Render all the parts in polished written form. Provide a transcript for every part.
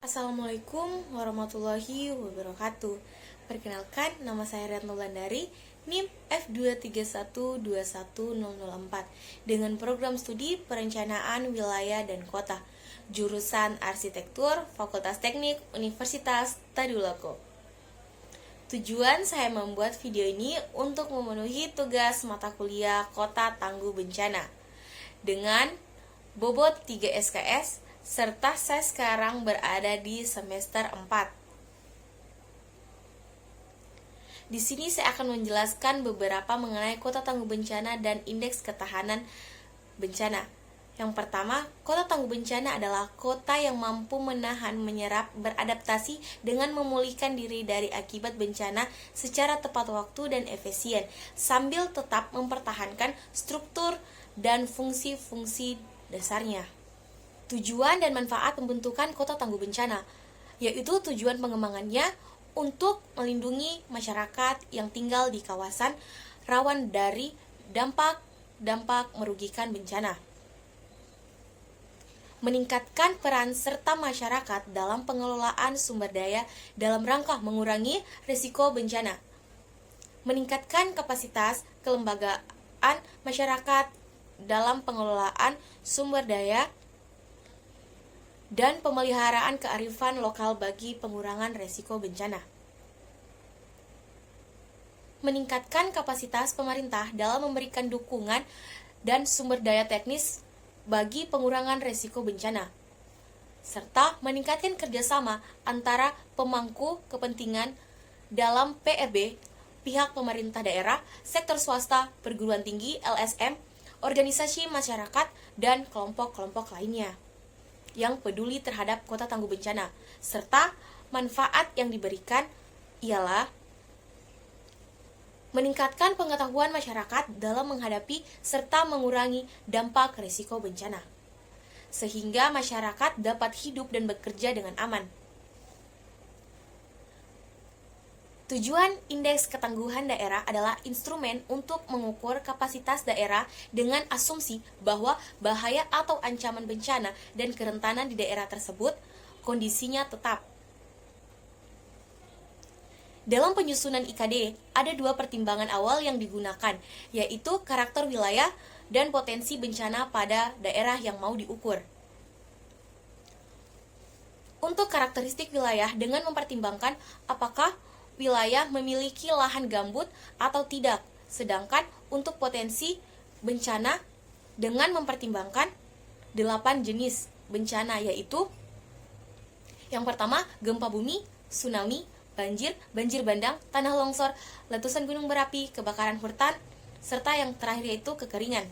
Assalamualaikum warahmatullahi wabarakatuh. Perkenalkan, nama saya Retno Landari, NIM F231210004 dengan program studi Perencanaan Wilayah dan Kota, jurusan Arsitektur, Fakultas Teknik, Universitas Tadulako. Tujuan saya membuat video ini untuk memenuhi tugas mata kuliah Kota Tangguh Bencana dengan bobot 3 SKS, serta saya sekarang berada di semester 4. Di sini saya akan menjelaskan beberapa mengenai Kota Tangguh Bencana dan indeks ketahanan bencana. Yang pertama, Kota Tangguh Bencana adalah kota yang mampu menahan, menyerap, beradaptasi dengan memulihkan diri dari akibat bencana secara tepat waktu dan efisien, sambil tetap mempertahankan struktur dan fungsi-fungsi dasarnya. Tujuan dan manfaat pembentukan Kota Tangguh Bencana, yaitu tujuan pengembangannya untuk melindungi masyarakat yang tinggal di kawasan rawan dari dampak merugikan bencana. Meningkatkan peran serta masyarakat dalam pengelolaan sumber daya dalam rangka mengurangi risiko bencana. Meningkatkan kapasitas kelembagaan masyarakat dalam pengelolaan sumber daya dan pemeliharaan kearifan lokal bagi pengurangan risiko bencana. Meningkatkan kapasitas pemerintah dalam memberikan dukungan dan sumber daya teknis bagi pengurangan risiko bencana, serta meningkatkan kerjasama antara pemangku kepentingan dalam PRB, pihak pemerintah daerah, sektor swasta, perguruan tinggi, LSM, organisasi masyarakat, dan kelompok-kelompok lainnya yang peduli terhadap Kota Tangguh Bencana, serta manfaat yang diberikan ialah meningkatkan pengetahuan masyarakat dalam menghadapi serta mengurangi dampak risiko bencana, sehingga masyarakat dapat hidup dan bekerja dengan aman. Tujuan indeks ketangguhan daerah adalah instrumen untuk mengukur kapasitas daerah dengan asumsi bahwa bahaya atau ancaman bencana dan kerentanan di daerah tersebut kondisinya tetap. Dalam penyusunan IKD, ada dua pertimbangan awal yang digunakan, yaitu karakter wilayah dan potensi bencana pada daerah yang mau diukur. Untuk karakteristik wilayah dengan mempertimbangkan apakah wilayah memiliki lahan gambut atau tidak, sedangkan untuk potensi bencana dengan mempertimbangkan 8 jenis bencana, yaitu yang pertama, gempa bumi, tsunami, banjir bandang, tanah longsor, letusan gunung berapi, kebakaran hutan, serta yang terakhir yaitu kekeringan.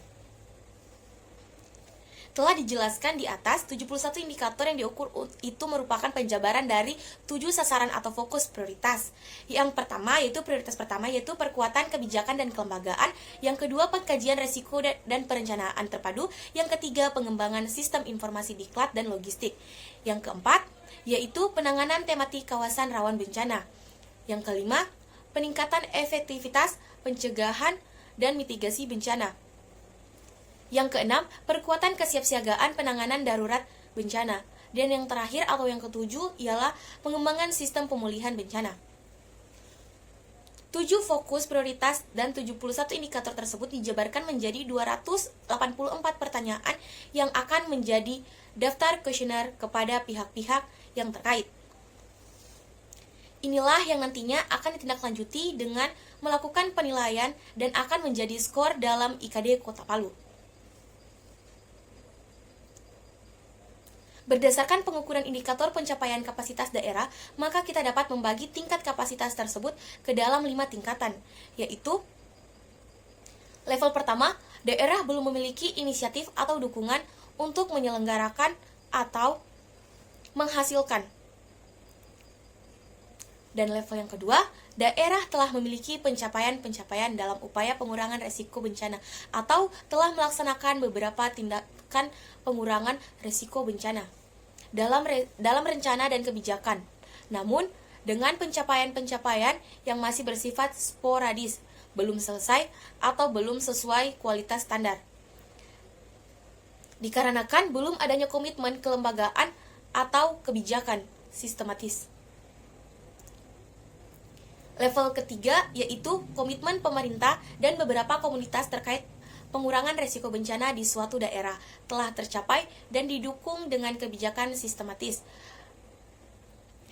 Telah dijelaskan di atas, 71 indikator yang diukur itu merupakan penjabaran dari 7 sasaran atau fokus prioritas. Yang pertama yaitu prioritas pertama yaitu perkuatan kebijakan dan kelembagaan, yang kedua pengkajian risiko dan perencanaan terpadu, yang ketiga pengembangan sistem informasi diklat dan logistik, yang keempat yaitu penanganan tematik kawasan rawan bencana, yang kelima peningkatan efektivitas pencegahan dan mitigasi bencana, yang keenam, perkuatan kesiapsiagaan penanganan darurat bencana. Dan yang terakhir atau yang ketujuh ialah pengembangan sistem pemulihan bencana. 7 fokus prioritas dan 71 indikator tersebut dijabarkan menjadi 284 pertanyaan yang akan menjadi daftar kuesioner kepada pihak-pihak yang terkait. Inilah yang nantinya akan ditindaklanjuti dengan melakukan penilaian dan akan menjadi skor dalam IKD Kota Palu. Berdasarkan pengukuran indikator pencapaian kapasitas daerah, maka kita dapat membagi tingkat kapasitas tersebut ke dalam 5 tingkatan, yaitu level pertama, daerah belum memiliki inisiatif atau dukungan untuk menyelenggarakan atau menghasilkan. Dan level yang kedua, daerah telah memiliki pencapaian-pencapaian dalam upaya pengurangan risiko bencana atau telah melaksanakan beberapa tindakan pengurangan risiko bencana dalam rencana dan kebijakan. Namun, dengan pencapaian-pencapaian yang masih bersifat sporadis, belum selesai atau belum sesuai kualitas standar. Dikarenakan belum adanya komitmen kelembagaan atau kebijakan sistematis. Level ketiga yaitu komitmen pemerintah dan beberapa komunitas terkait pengurangan resiko bencana di suatu daerah telah tercapai dan didukung dengan kebijakan sistematis.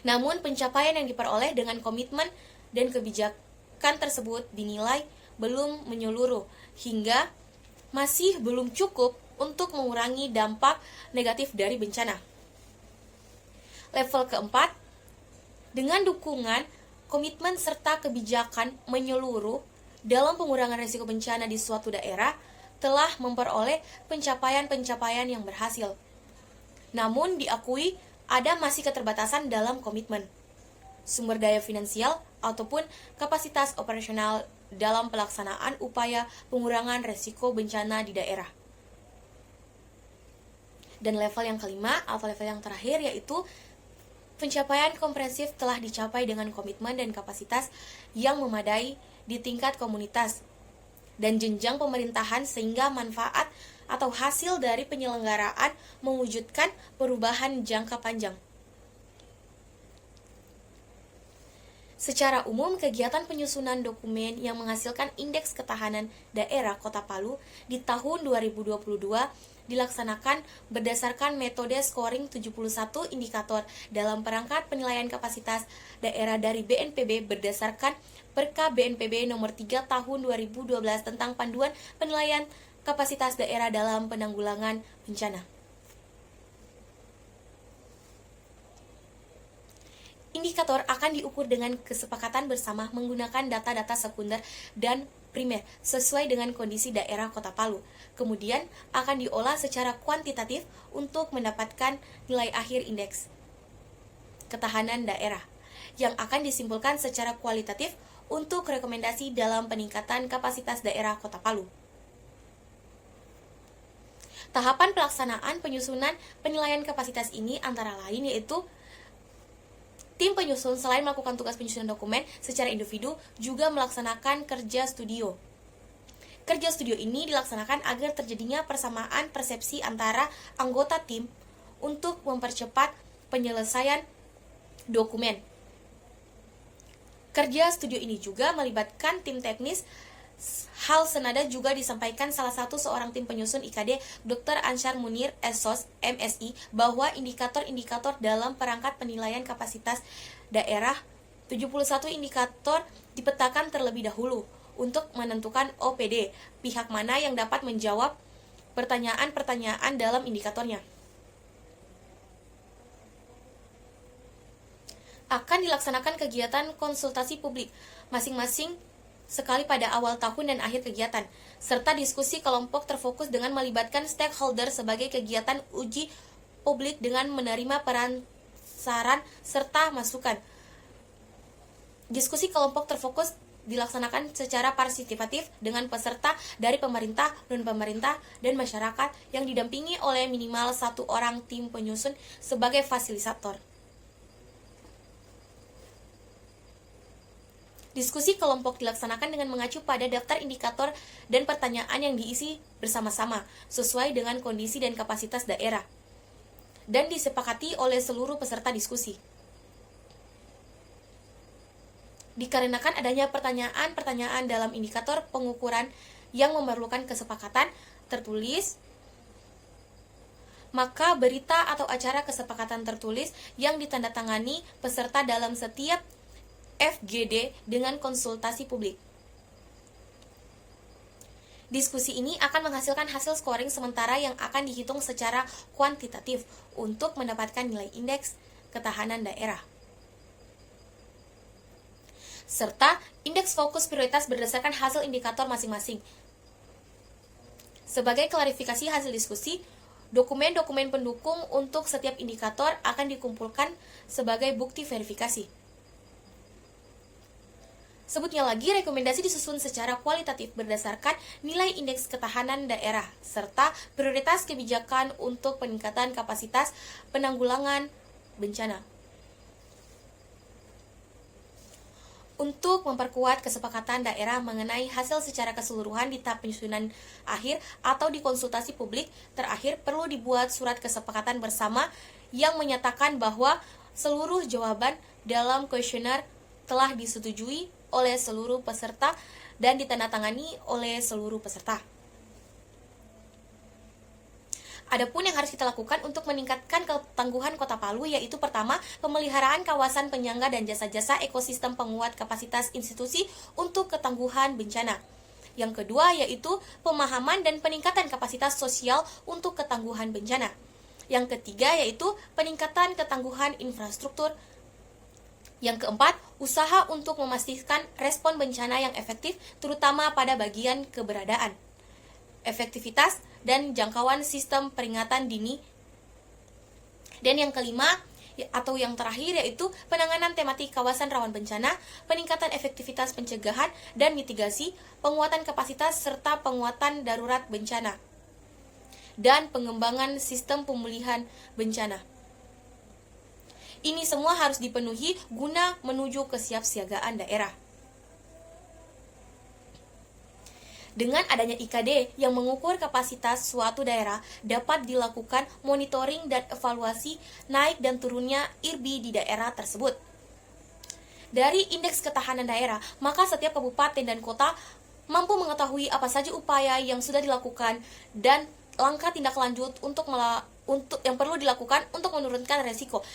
Namun pencapaian yang diperoleh dengan komitmen dan kebijakan tersebut dinilai belum menyeluruh hingga masih belum cukup untuk mengurangi dampak negatif dari bencana. Level keempat, dengan dukungan, komitmen serta kebijakan menyeluruh dalam pengurangan risiko bencana di suatu daerah telah memperoleh pencapaian-pencapaian yang berhasil. Namun diakui ada masih keterbatasan dalam komitmen, sumber daya finansial, ataupun kapasitas operasional dalam pelaksanaan upaya pengurangan risiko bencana di daerah. Dan level yang kelima atau level yang terakhir yaitu pencapaian komprehensif telah dicapai dengan komitmen dan kapasitas yang memadai di tingkat komunitas dan jenjang pemerintahan sehingga manfaat atau hasil dari penyelenggaraan mewujudkan perubahan jangka panjang. Secara umum, kegiatan penyusunan dokumen yang menghasilkan Indeks Ketahanan Daerah Kota Palu di tahun 2022 dilaksanakan berdasarkan metode scoring 71 indikator dalam perangkat penilaian kapasitas daerah dari BNPB berdasarkan Perka BNPB nomor 3 tahun 2012 tentang panduan penilaian kapasitas daerah dalam penanggulangan bencana. Indikator akan diukur dengan kesepakatan bersama menggunakan data-data sekunder dan primer sesuai dengan kondisi daerah Kota Palu. Kemudian akan diolah secara kuantitatif untuk mendapatkan nilai akhir indeks ketahanan daerah yang akan disimpulkan secara kualitatif untuk rekomendasi dalam peningkatan kapasitas daerah Kota Palu. Tahapan pelaksanaan penyusunan penilaian kapasitas ini antara lain yaitu tim penyusun selain melakukan tugas penyusunan dokumen secara individu juga melaksanakan kerja studio. Kerja studio ini dilaksanakan agar terjadinya persamaan persepsi antara anggota tim untuk mempercepat penyelesaian dokumen. Kerja studio ini juga melibatkan tim teknis. Hal senada juga disampaikan salah satu seorang tim penyusun IKD, Dr. Ansyar Munir, SOS, MSI, bahwa indikator-indikator dalam perangkat penilaian kapasitas daerah 71 indikator dipetakan terlebih dahulu untuk menentukan OPD, pihak mana yang dapat menjawab pertanyaan-pertanyaan dalam indikatornya. Akan dilaksanakan kegiatan konsultasi publik masing-masing sekali pada awal tahun dan akhir kegiatan, serta diskusi kelompok terfokus dengan melibatkan stakeholder sebagai kegiatan uji publik dengan menerima peran saran serta masukan. Diskusi kelompok terfokus dilaksanakan secara partisipatif dengan peserta dari pemerintah, non-pemerintah, dan masyarakat yang didampingi oleh minimal satu orang tim penyusun sebagai fasilitator. Diskusi kelompok dilaksanakan dengan mengacu pada daftar indikator dan pertanyaan yang diisi bersama-sama sesuai dengan kondisi dan kapasitas daerah dan disepakati oleh seluruh peserta diskusi. Dikarenakan adanya pertanyaan-pertanyaan dalam indikator pengukuran yang memerlukan kesepakatan tertulis, maka berita atau acara kesepakatan tertulis yang ditandatangani peserta dalam setiap FGD dengan konsultasi publik. Diskusi ini akan menghasilkan hasil scoring sementara yang akan dihitung secara kuantitatif untuk mendapatkan nilai indeks ketahanan daerah. Serta indeks fokus prioritas berdasarkan hasil indikator masing-masing. Sebagai klarifikasi hasil diskusi, dokumen-dokumen pendukung untuk setiap indikator akan dikumpulkan sebagai bukti verifikasi. Sebutnya lagi, rekomendasi disusun secara kualitatif berdasarkan nilai indeks ketahanan daerah, serta prioritas kebijakan untuk peningkatan kapasitas penanggulangan bencana. Untuk memperkuat kesepakatan daerah mengenai hasil secara keseluruhan di tahap penyusunan akhir atau di konsultasi publik terakhir, perlu dibuat surat kesepakatan bersama yang menyatakan bahwa seluruh jawaban dalam kuesioner telah disetujui oleh seluruh peserta dan ditandatangani oleh seluruh peserta. Adapun yang harus kita lakukan untuk meningkatkan ketangguhan Kota Palu yaitu pertama, pemeliharaan kawasan penyangga dan jasa-jasa ekosistem penguat kapasitas institusi untuk ketangguhan bencana. Yang kedua yaitu pemahaman dan peningkatan kapasitas sosial untuk ketangguhan bencana. Yang ketiga yaitu peningkatan ketangguhan infrastruktur. Yang keempat, usaha untuk memastikan respon bencana yang efektif terutama pada bagian keberadaan, efektivitas, dan jangkauan sistem peringatan dini. Dan yang kelima atau yang terakhir yaitu penanganan tematik kawasan rawan bencana, peningkatan efektivitas pencegahan dan mitigasi, penguatan kapasitas serta penguatan darurat bencana, dan pengembangan sistem pemulihan bencana. Ini semua harus dipenuhi guna menuju kesiapsiagaan daerah. Dengan adanya IKD yang mengukur kapasitas suatu daerah, dapat dilakukan monitoring dan evaluasi naik dan turunnya IRBI di daerah tersebut. Dari indeks ketahanan daerah, maka setiap kabupaten dan kota mampu mengetahui apa saja upaya yang sudah dilakukan dan langkah tindak lanjut untuk yang perlu dilakukan untuk menurunkan resiko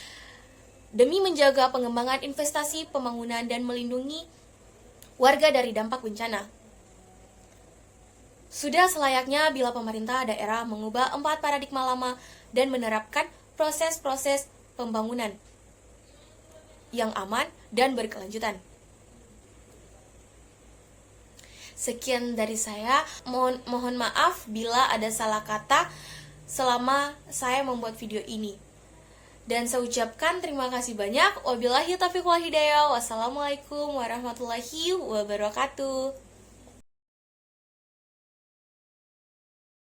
demi menjaga pengembangan investasi pembangunan dan melindungi warga dari dampak bencana. Sudah selayaknya bila pemerintah daerah mengubah 4 paradigma lama dan menerapkan proses-proses pembangunan yang aman dan berkelanjutan. Sekian dari saya, mohon maaf bila ada salah kata selama saya membuat video ini. Dan saya ucapkan terima kasih banyak. Wabillahi taufiq wal hidayah. Wassalamualaikum warahmatullahi wabarakatuh.